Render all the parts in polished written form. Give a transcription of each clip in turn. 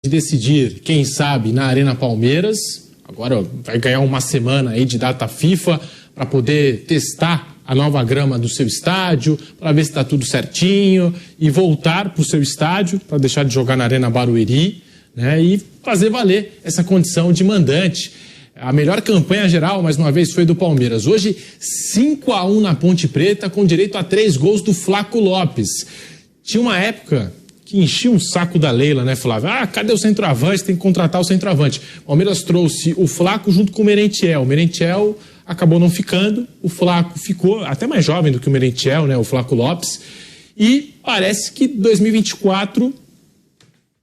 de decidir, quem sabe, na Arena Palmeiras. Agora vai ganhar uma semana aí de data FIFA para poder testar a nova grama do seu estádio, para ver se está tudo certinho e voltar para o seu estádio, para deixar de jogar na Arena Barueri, né, e fazer valer essa condição de mandante. A melhor campanha geral, mais uma vez, foi do Palmeiras. Hoje, 5-1 na Ponte Preta, com direito a 3 gols do Flaco Lopes. Tinha uma época que enchia um saco da Leila, né, Flávio? Ah, cadê o centroavante? Tem que contratar o centroavante. O Palmeiras trouxe o Flaco junto com o Merentiel. O Merentiel acabou não ficando, o Flaco ficou até mais jovem do que o Merentiel, né, o Flaco Lopes. E parece que 2024...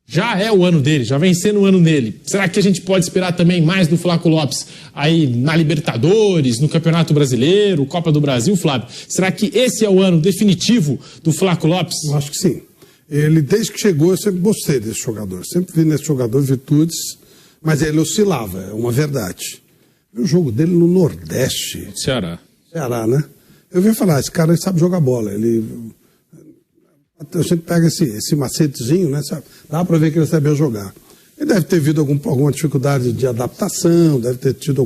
já é o ano dele, já vem sendo o ano dele. Será que a gente pode esperar também mais do Flaco Lopes aí na Libertadores, no Campeonato Brasileiro, Copa do Brasil, Flávio? Será que esse é o ano definitivo do Flaco Lopes? Eu acho que sim. Ele, desde que chegou, eu sempre gostei desse jogador. Sempre vi nesse jogador virtudes, mas ele oscilava, é uma verdade. O jogo dele no Nordeste. Ceará, né? Eu vi falar, esse cara ele sabe jogar bola, a gente pega esse macetezinho, né? Sabe? Dá para ver que ele sabia jogar. Ele deve ter tido alguma dificuldade de adaptação, deve ter tido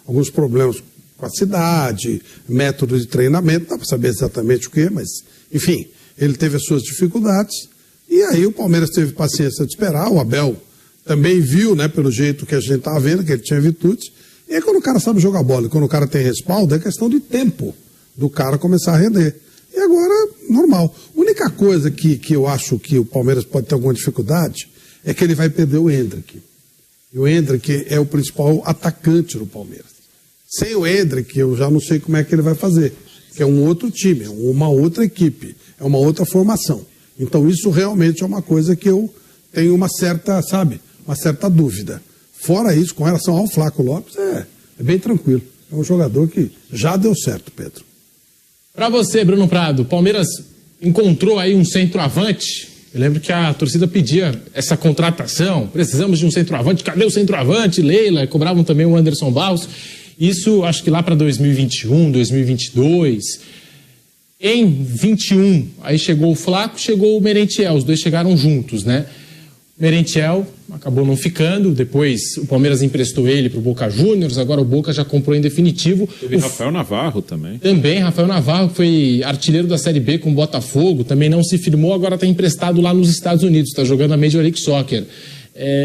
alguns problemas com a cidade, método de treinamento, não dá para saber exatamente o que, mas, enfim, ele teve as suas dificuldades. E aí o Palmeiras teve paciência de esperar, o Abel também viu, né, pelo jeito que a gente estava vendo, que ele tinha virtudes. E aí quando o cara sabe jogar bola, quando o cara tem respaldo, é questão de tempo do cara começar a render. E agora, normal. A única coisa que eu acho que o Palmeiras pode ter alguma dificuldade é que ele vai perder o Endrick. E o Endrick é o principal atacante do Palmeiras. Sem o Endrick, eu já não sei como é que ele vai fazer. Que é um outro time, é uma outra equipe, é uma outra formação. Então isso realmente é uma coisa que eu tenho uma certa dúvida. Fora isso, com relação ao Flaco Lopes, é bem tranquilo. É um jogador que já deu certo, Pedro. Para você, Bruno Prado, o Palmeiras encontrou aí um centroavante. Eu lembro que a torcida pedia essa contratação. Precisamos de um centroavante. Cadê o centroavante? Leila, cobravam também o Anderson Barros. Isso, acho que lá para 2021, 2022. Em 21, aí chegou o Flaco, chegou o Merentiel. Os dois chegaram juntos, né? Merentiel acabou não ficando, depois o Palmeiras emprestou ele para o Boca Juniors, agora o Boca já comprou em definitivo. Teve Rafael Navarro também. Também, Rafael Navarro foi artilheiro da Série B com o Botafogo, também não se firmou, agora está emprestado lá nos Estados Unidos, está jogando a Major League Soccer.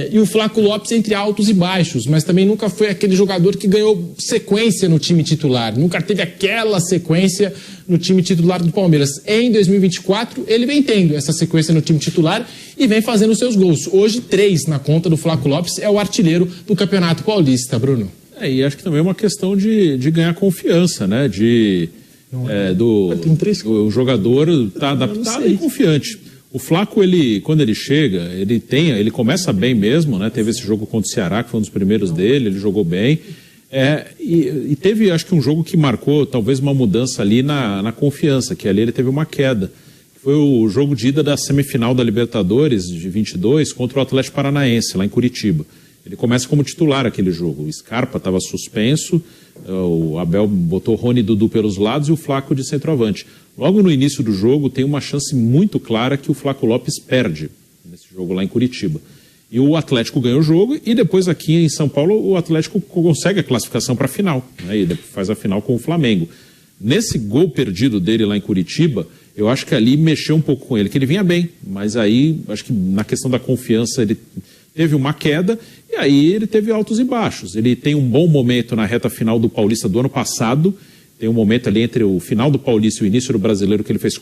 E o Flaco Lopes entre altos e baixos, mas também nunca foi aquele jogador que ganhou sequência no time titular, nunca teve aquela sequência no time titular do Palmeiras. Em 2024, ele vem tendo essa sequência no time titular e vem fazendo seus gols. Hoje, 3 na conta do Flaco Lopes, é o artilheiro do Campeonato Paulista, Bruno. E acho que também é uma questão de ganhar confiança, né? O jogador tá adaptado e confiante. O Flaco, quando ele chega, ele começa bem mesmo, né? Teve esse jogo contra o Ceará, que foi um dos primeiros dele, ele jogou bem. E teve, acho que um jogo que marcou talvez uma mudança ali na confiança, que ali ele teve uma queda. Foi o jogo de ida da semifinal da Libertadores de 22 contra o Atlético Paranaense, lá em Curitiba. Ele começa como titular aquele jogo. O Scarpa estava suspenso, o Abel botou o Rony e Dudu pelos lados e o Flaco de centroavante. Logo no início do jogo tem uma chance muito clara que o Flaco Lopes perde nesse jogo lá em Curitiba. E o Atlético ganha o jogo e depois aqui em São Paulo o Atlético consegue a classificação para a final, né? E faz a final com o Flamengo. Nesse gol perdido dele lá em Curitiba, eu acho que ali mexeu um pouco com ele, que ele vinha bem, mas aí acho que na questão da confiança ele teve uma queda e aí ele teve altos e baixos. Ele tem um bom momento na reta final do Paulista do ano passado, tem um momento ali entre o final do Paulista e o início do Brasileiro que ele fez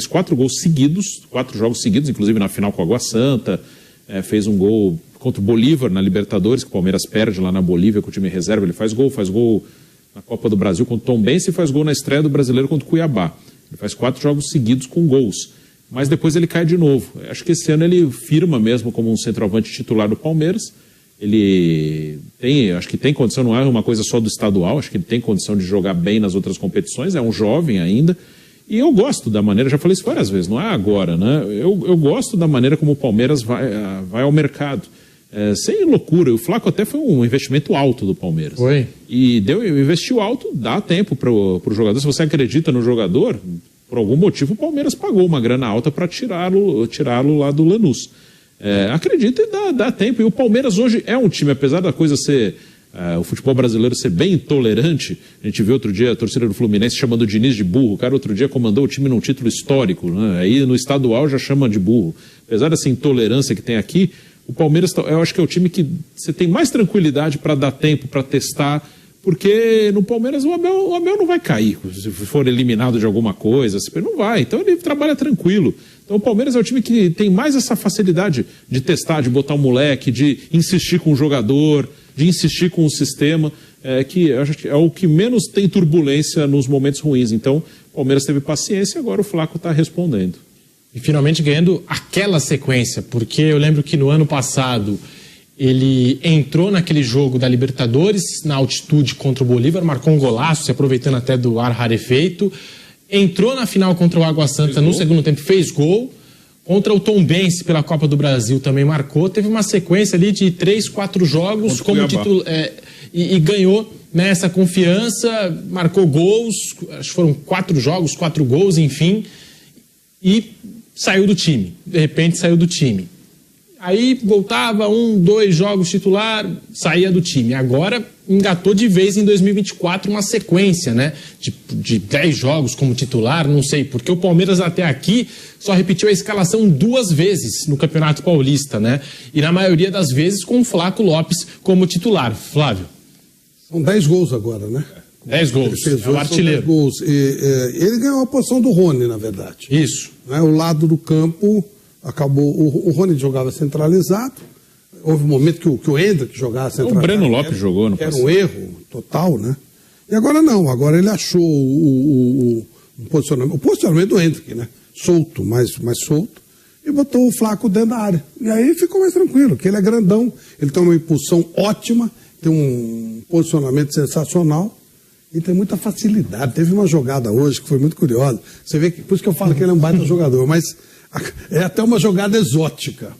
4 gols seguidos, 4 jogos seguidos, inclusive na final com a Água Santa, fez um gol contra o Bolívar na Libertadores, que o Palmeiras perde lá na Bolívia com o time reserva, ele faz gol na Copa do Brasil contra o Tombense e faz gol na estreia do Brasileiro contra o Cuiabá. Ele faz 4 jogos seguidos com gols, mas depois ele cai de novo. Acho que esse ano ele firma mesmo como um centroavante titular do Palmeiras. Acho que tem condição, não é uma coisa só do estadual, acho que ele tem condição de jogar bem nas outras competições, é um jovem ainda. E eu gosto da maneira, já falei isso várias vezes, não é agora, né? Eu gosto da maneira como o Palmeiras vai ao mercado. Sem loucura, o Flaco até foi um investimento alto do Palmeiras. Foi. E investiu alto, dá tempo para o jogador. Se você acredita no jogador, por algum motivo o Palmeiras pagou uma grana alta para tirá-lo lá do Lanús. Acredita e dá tempo. E o Palmeiras hoje é um time, apesar da coisa ser... o futebol brasileiro ser bem intolerante. A gente viu outro dia a torcida do Fluminense chamando o Diniz de burro. O cara outro dia comandou o time num título histórico, né? Aí no estadual já chama de burro. Apesar dessa intolerância que tem aqui, o Palmeiras, eu acho que é o time que você tem mais tranquilidade para dar tempo, para testar, porque no Palmeiras o Abel não vai cair se for eliminado de alguma coisa, não vai, então ele trabalha tranquilo. Então o Palmeiras é o time que tem mais essa facilidade de testar, de botar um moleque, de insistir com o jogador, de insistir com o sistema, que eu acho que é o que menos tem turbulência nos momentos ruins. Então o Palmeiras teve paciência e agora o Flaco está respondendo. E finalmente ganhando aquela sequência, porque eu lembro que no ano passado ele entrou naquele jogo da Libertadores, na altitude contra o Bolívar, marcou um golaço, se aproveitando até do ar rarefeito, entrou na final contra o Água Santa no segundo tempo, fez gol, contra o Tombense pela Copa do Brasil também marcou, teve uma sequência ali de 3, 4 jogos como título, e ganhou essa confiança, marcou gols, acho que foram 4 jogos, 4 gols, enfim, e saiu do time, de repente saiu do time. Aí voltava 1, 2 jogos titular, saía do time. Agora engatou de vez em 2024 uma sequência, né? De 10 jogos como titular, não sei, porque o Palmeiras até aqui só repetiu a escalação 2 vezes no Campeonato Paulista, né? E na maioria das vezes com o Flaco Lopes como titular. Flávio. São 10 gols agora, né? 10 gols, ele fez o artilheiro. 10 gols. Ele ganhou a posição do Rony, na verdade. Isso. Né? O lado do campo acabou... O Rony jogava centralizado. Houve um momento que o Hendrick jogava centralizado. O Breno Lopes jogou no passado. Era um erro total, né? E agora não. Agora ele achou o posicionamento. O posicionamento do Hendrick, né? Solto, mais solto. E botou o Flaco dentro da área. E aí ficou mais tranquilo, porque ele é grandão. Ele tem uma impulsão ótima. Tem um posicionamento sensacional. E tem muita facilidade. Teve uma jogada hoje que foi muito curiosa. Você vê que, por isso que eu falo que ele é um baita jogador, mas é até uma jogada exótica.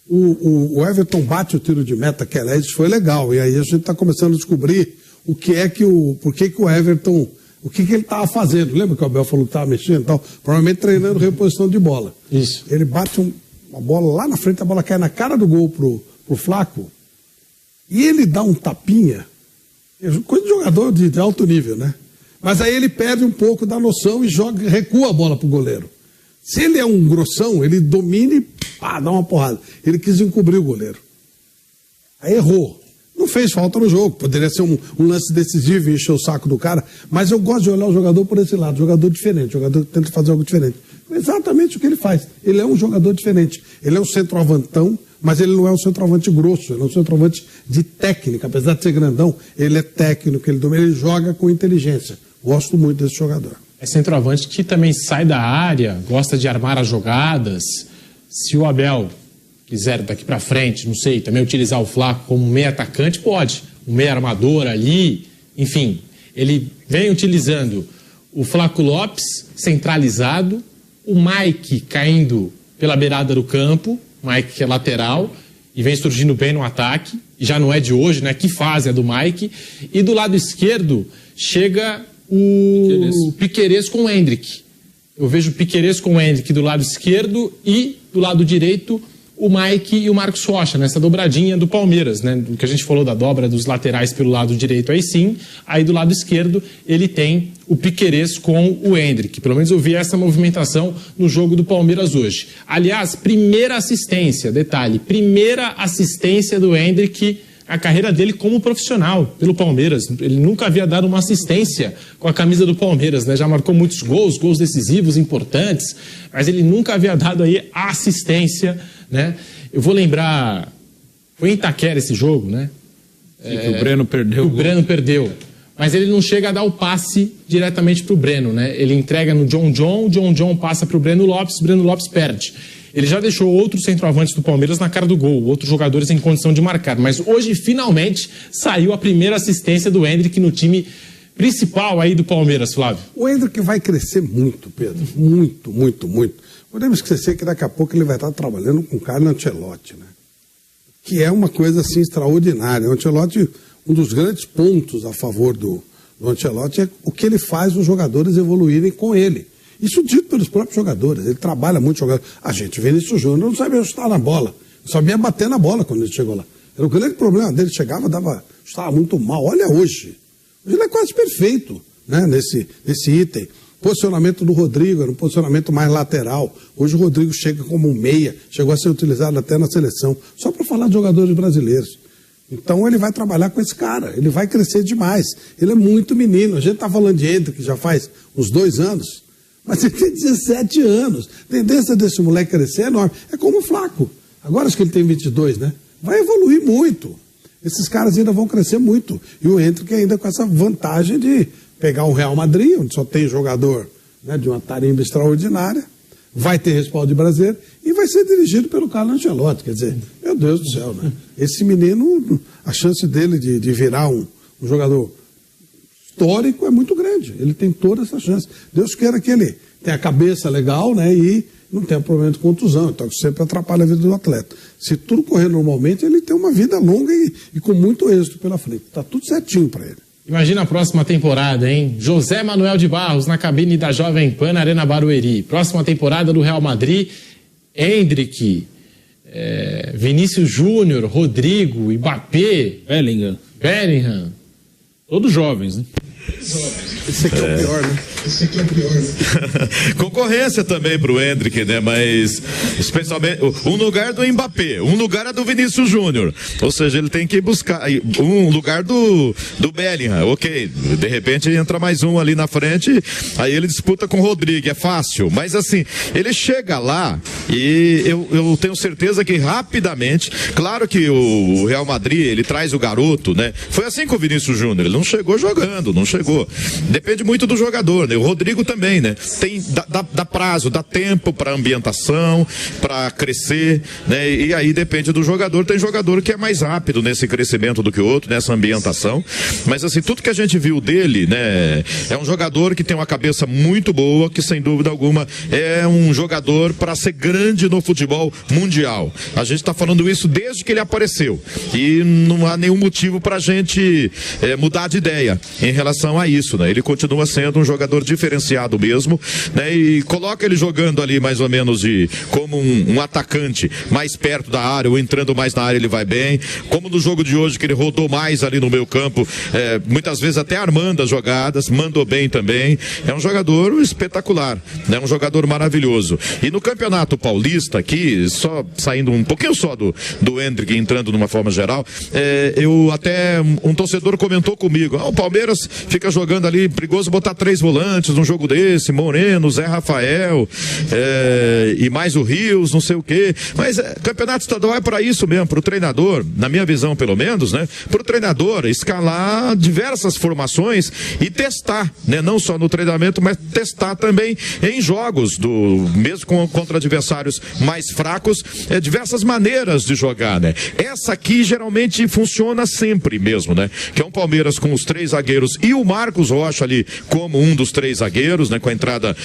O Everton bate o tiro de meta, que aliás foi legal. E aí a gente está começando a descobrir por que o Everton, o que ele estava fazendo. Lembra que o Abel falou que estava mexendo e tal? Provavelmente treinando reposição de bola. Isso. Ele bate uma bola lá na frente, a bola cai na cara do gol pro Flaco. E ele dá um tapinha. Coisa de jogador de alto nível, né? Mas aí ele perde um pouco da noção e recua a bola pro goleiro. Se ele é um grossão, ele domina e dá uma porrada. Ele quis encobrir o goleiro. Aí errou. Não fez falta no jogo. Poderia ser um lance decisivo e encher o saco do cara. Mas eu gosto de olhar o jogador por esse lado. Jogador diferente. Jogador que tenta fazer algo diferente. Exatamente o que ele faz. Ele é um jogador diferente. Ele é um centroavantão, mas ele não é um centroavante grosso. Ele é um centroavante de técnica. Apesar de ser grandão, ele é técnico. Ele joga com inteligência. Gosto muito desse jogador. É centroavante que também sai da área, gosta de armar as jogadas. Se o Abel quiser daqui para frente, não sei, também utilizar o Flaco como meio atacante, pode. Um meio armador ali, enfim. Ele vem utilizando o Flaco Lopes centralizado, o Mike caindo pela beirada do campo, Mike que é lateral, e vem surgindo bem no ataque, e já não é de hoje, né? Que fase é do Mike. E do lado esquerdo chega o Piquerez com o Hendrick. Eu vejo o Piquerez com o Hendrick do lado esquerdo e do lado direito o Mike e o Marcos Rocha, nessa dobradinha do Palmeiras, né? Do que a gente falou da dobra dos laterais pelo lado direito, aí sim. Aí do lado esquerdo ele tem o Piquerez com o Hendrick. Pelo menos eu vi essa movimentação no jogo do Palmeiras hoje. Aliás, primeira assistência, detalhe, primeira assistência do Hendrick, a carreira dele como profissional pelo Palmeiras. Ele nunca havia dado uma assistência com a camisa do Palmeiras, né? Já marcou muitos gols decisivos, importantes, mas ele nunca havia dado aí a assistência, né? Eu vou lembrar, foi em Itaquera esse jogo, né? Que o Breno perdeu. O Breno perdeu. Mas ele não chega a dar o passe diretamente para o Breno, né? Ele entrega no John, o John passa para o Breno Lopes perde. Ele já deixou outros centroavantes do Palmeiras na cara do gol, outros jogadores em condição de marcar. Mas hoje, finalmente, saiu a primeira assistência do Hendrick no time principal aí do Palmeiras, Flávio. O Hendrick vai crescer muito, Pedro. Muito, muito, muito. Podemos esquecer que daqui a pouco ele vai estar trabalhando com o Carlo Ancelotti, né? Que é uma coisa assim extraordinária. O Ancelotti, um dos grandes pontos a favor do Ancelotti é o que ele faz os jogadores evoluírem com ele. Isso dito pelos próprios jogadores. Ele trabalha muito jogador. A gente, Vinícius Júnior, não sabe ajustar na bola. sabia bater na bola quando ele chegou lá. Era o grande problema dele, chegava, estava muito mal. Olha hoje. Hoje ele é quase perfeito, né, nesse item. Posicionamento do Rodrigo era um posicionamento mais lateral. Hoje o Rodrigo chega como um meia, chegou a ser utilizado até na seleção, só para falar de jogadores brasileiros. Então ele vai trabalhar com esse cara, ele vai crescer demais. Ele é muito menino. A gente está falando de Hendrick, que já faz uns 2 anos, mas ele tem 17 anos. A tendência desse moleque crescer é enorme. É como o Flaco. Agora acho que ele tem 22, né? Vai evoluir muito. Esses caras ainda vão crescer muito. E o Hendrick ainda com essa vantagem de pegar o Real Madrid, onde só tem jogador, né, de uma tarimba extraordinária, vai ter respaldo de brasileiro e vai ser dirigido pelo Carlo Ancelotti. Quer dizer, meu Deus do céu, né? Esse menino, a chance dele de virar um jogador histórico é muito grande. Ele tem toda essa chance. Deus queira que ele tenha a cabeça legal, né, e não tenha problema de contusão. Então sempre atrapalha a vida do atleta. Se tudo correr normalmente, ele tem uma vida longa e com muito êxito pela frente. Está tudo certinho para ele. Imagina a próxima temporada, hein? José Manuel de Barros na cabine da Jovem Pan na Arena Barueri. Próxima temporada do Real Madrid, Hendrick, Vinícius Júnior, Rodrigo, Mbappé, Bellingham. Todos jovens, né? Esse aqui é o pior, né? Concorrência também pro Hendrick, né? Mas especialmente um lugar do Mbappé, um lugar é do Vinícius Júnior. Ou seja, ele tem que buscar um lugar do Bellingham. Ok, de repente entra mais um ali na frente, aí ele disputa com o Rodrigo, é fácil. Mas assim, ele chega lá e eu tenho certeza que rapidamente, claro que o Real Madrid, ele traz o garoto, né? Foi assim com o Vinícius Júnior, ele não chegou jogando, não chegou. Depende muito do jogador, né? O Rodrigo também, né? Dá prazo, dá tempo para ambientação, para crescer, né? E aí depende do jogador. Tem jogador que é mais rápido nesse crescimento do que o outro, nessa ambientação. Mas assim, tudo que a gente viu dele, né? É um jogador que tem uma cabeça muito boa, que sem dúvida alguma é um jogador para ser grande no futebol mundial. A gente está falando isso desde que ele apareceu. E não há nenhum motivo para a gente mudar de ideia em relação a isso, né? Ele continua sendo um jogador diferenciado mesmo, né? E coloca ele jogando ali mais ou menos como um atacante mais perto da área, ou entrando mais na área ele vai bem, como no jogo de hoje que ele rodou mais ali no meio campo, muitas vezes até armando as jogadas, mandou bem também. É um jogador espetacular, né? Um jogador maravilhoso. E no Campeonato Paulista aqui, só saindo um pouquinho só do Hendrick, entrando numa forma geral, eu até um torcedor comentou comigo, o Palmeiras fica jogando ali, perigoso botar 3 volantes num jogo desse, Moreno, Zé Rafael, e mais o Rios, não sei o quê. Mas campeonato estadual é para isso mesmo, para o treinador, na minha visão pelo menos, né? Para o treinador escalar diversas formações e testar, né? Não só no treinamento, mas testar também em jogos, mesmo contra adversários mais fracos, diversas maneiras de jogar, né? Essa aqui geralmente funciona sempre mesmo, né? Que é um Palmeiras com os 3 zagueiros e o Marcos Rocha ali como um dos 3 zagueiros, né? Com a entrada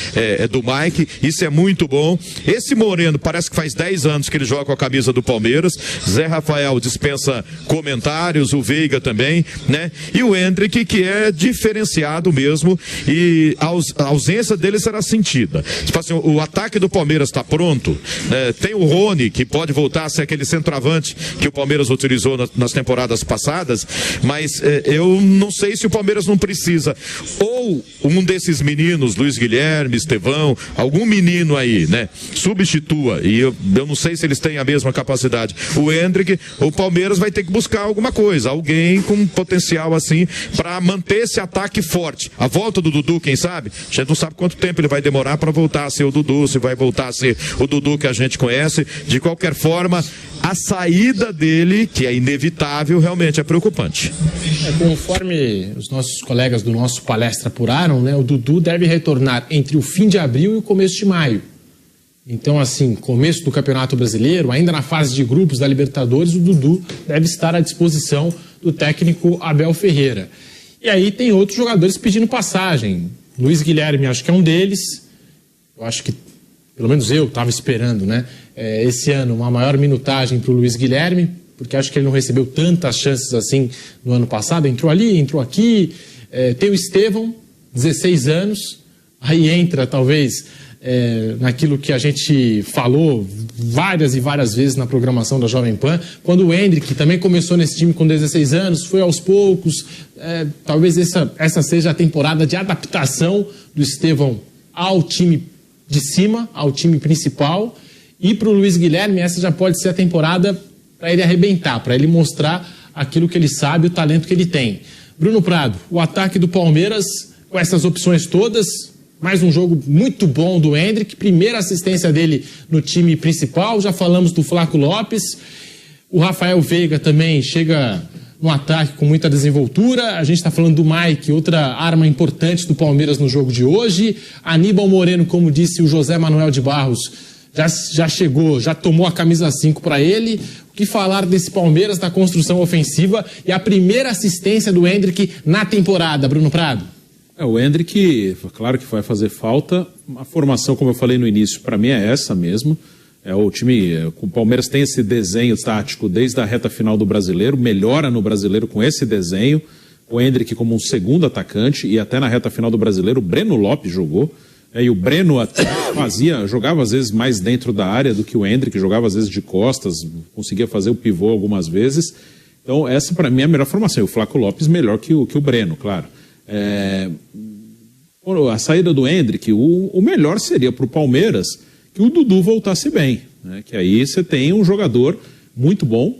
do Mike, isso é muito bom. Esse Moreno parece que faz 10 anos que ele joga com a camisa do Palmeiras. Zé Rafael dispensa comentários, o Veiga também, né? E o Hendrick, que é diferenciado mesmo, e a ausência dele será sentida. Tipo assim, o ataque do Palmeiras está pronto, né? Tem o Rony, que pode voltar a ser aquele centroavante que o Palmeiras utilizou nas temporadas passadas, mas eu não sei se o Palmeiras não precisa ou um desses meninos, Luiz Guilherme, Estevão, algum menino aí, né, substitua, e eu não sei se eles têm a mesma capacidade. O Hendrick, o Palmeiras vai ter que buscar alguma coisa, alguém com potencial assim, para manter esse ataque forte. A volta do Dudu, quem sabe? A gente não sabe quanto tempo ele vai demorar para voltar a ser o Dudu, se vai voltar a ser o Dudu que a gente conhece. De qualquer forma, a saída dele, que é inevitável, realmente é preocupante. Conforme os nossos colegas do nosso palestra apuraram, né, o Dudu deve retornar entre o fim de abril e o começo de maio. Então, assim, começo do Campeonato Brasileiro, ainda na fase de grupos da Libertadores, o Dudu deve estar à disposição do técnico Abel Ferreira. E aí tem outros jogadores pedindo passagem. Luiz Guilherme, acho que é um deles. Eu acho que, pelo menos eu estava esperando, né? Esse ano, uma maior minutagem para o Luiz Guilherme, porque acho que ele não recebeu tantas chances assim no ano passado. Entrou ali, entrou aqui. Tem o Estevão, 16 anos. Aí entra, talvez, naquilo que a gente falou várias e várias vezes na programação da Jovem Pan, quando o Endrick também começou nesse time com 16 anos, foi aos poucos, talvez essa seja a temporada de adaptação do Estevão ao time de cima, ao time principal, e para o Luiz Guilherme essa já pode ser a temporada para ele arrebentar, para ele mostrar aquilo que ele sabe, o talento que ele tem. Bruno Prado, o ataque do Palmeiras, com essas opções todas, mais um jogo muito bom do Endrick, primeira assistência dele no time principal, já falamos do Flaco Lopes, o Rafael Veiga também chega no ataque com muita desenvoltura, a gente está falando do Mike, outra arma importante do Palmeiras no jogo de hoje, Aníbal Moreno, como disse o José Manuel de Barros, já chegou, já tomou a camisa 5 para ele. O que falar desse Palmeiras na construção ofensiva e a primeira assistência do Endrick na temporada, Bruno Prado? O Endrick, claro que vai fazer falta. A formação, como eu falei no início, para mim é essa mesmo. O time, o Palmeiras tem esse desenho tático desde a reta final do Brasileiro, melhora no Brasileiro com esse desenho. O Endrick como um segundo atacante e até na reta final do Brasileiro o Breno Lopes jogou. E o Breno até jogava às vezes mais dentro da área do que o Endrick, jogava às vezes de costas, conseguia fazer o pivô algumas vezes. Então essa para mim é a melhor formação. O Flaco Lopes melhor que o Breno, claro. A saída do Endrick, o melhor seria para o Palmeiras que o Dudu voltasse bem, né? Que aí você tem um jogador muito bom,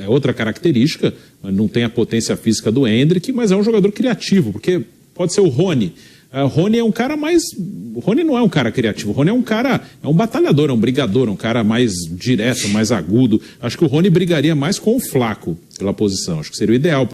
é outra característica, não tem a potência física do Endrick, mas é um jogador criativo, porque pode ser o Rony. O Rony é um cara mais... O Rony não é um cara criativo, o Rony é um batalhador, é um brigador, um cara mais direto, mais agudo. Acho que o Rony brigaria mais com o Flaco pela posição, acho que seria o ideal.